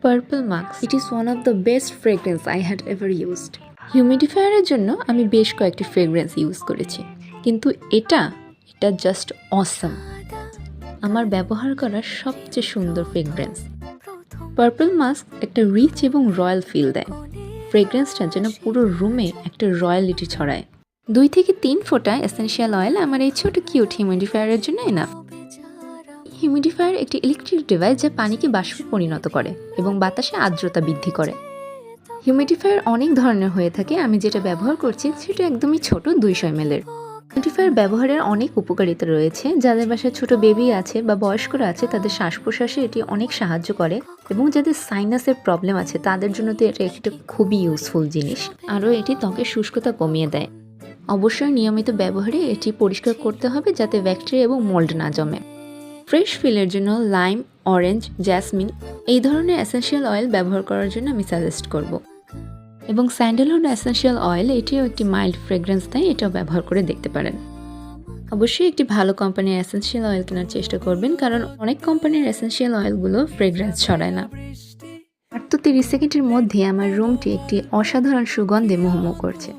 Purple Max. It is one of the best fragrance I had ever used. হিউমিডিফায়ারের জন্য আমি বেশ কয়েকটি fragrance use করেছি, কিন্তু এটা জাস্ট অসাম। আমার ব্যবহার করা সবচেয়ে সুন্দর ফ্রেগরেন্স। পার্পল মাস্ক একটা রিচ এবং রয়্যাল ফিল দেয়। ফ্রেগরেন্সটা যেন পুরো রুমে একটা রয়্যালিটি ছড়ায়। 2 থেকে 3 ফোঁটা এসেনশিয়াল অয়েল আমার এই ছোট কিউট হিউমিডিফায়ারের জন্য এনাফ। হিউমিডিফায়ার একটি ইলেকট্রিক ডিভাইস যা পানিকে বাষ্পে পরিণত করে এবং বাতাসে আর্দ্রতা বৃদ্ধি করে। হিউমিডিফায়ার অনেক ধরনের হয়ে থাকে, আমি যেটা ব্যবহার করছি সেটা একদমই ছোট 200 ml এর। হিউমিডিফায়ার ব্যবহারের অনেক উপকারিতা রয়েছে। যাদের বাসায় ছোট বেবি আছে বা বয়স্করা আছে তাদের শ্বাস প্রশ্বাসে এটি অনেক সাহায্য করে, এবং যাদের সাইনাসের প্রবলেম আছে তাদের জন্য তো এটা একটা খুবই ইউজফুল জিনিস। আরও এটি ত্বকের শুষ্কতা কমিয়ে দেয়। অবশ্যই নিয়মিত ব্যবহারে এটি পরিষ্কার করতে হবে যাতে ব্যাকটেরিয়া এবং মোল্ড না জমে। ফ্রেশ ফিলের জন্য লাইম, অরেঞ্জ, জ্যাসমিন এই ধরনের এসেনশিয়াল অয়েল ব্যবহার করার জন্য আমি সাজেস্ট করব। এবং স্যান্ডেলউড এসেনশিয়াল অয়েল এটিও একটি মাইল্ড ফ্রেগরেন্স দেয়, এটাও ব্যবহার করে দেখতে পারেন। অবশ্যই একটি ভালো কোম্পানির এসেনশিয়াল অয়েল কেনার চেষ্টা করবেন, কারণ অনেক কোম্পানির এসেনশিয়াল অয়েলগুলো ফ্রেগরেন্স ছড়ায় না। মাত্র 30 সেকেন্ডের মধ্যে আমার রুমটি একটি অসাধারণ সুগন্ধে মোহমোহ করছে।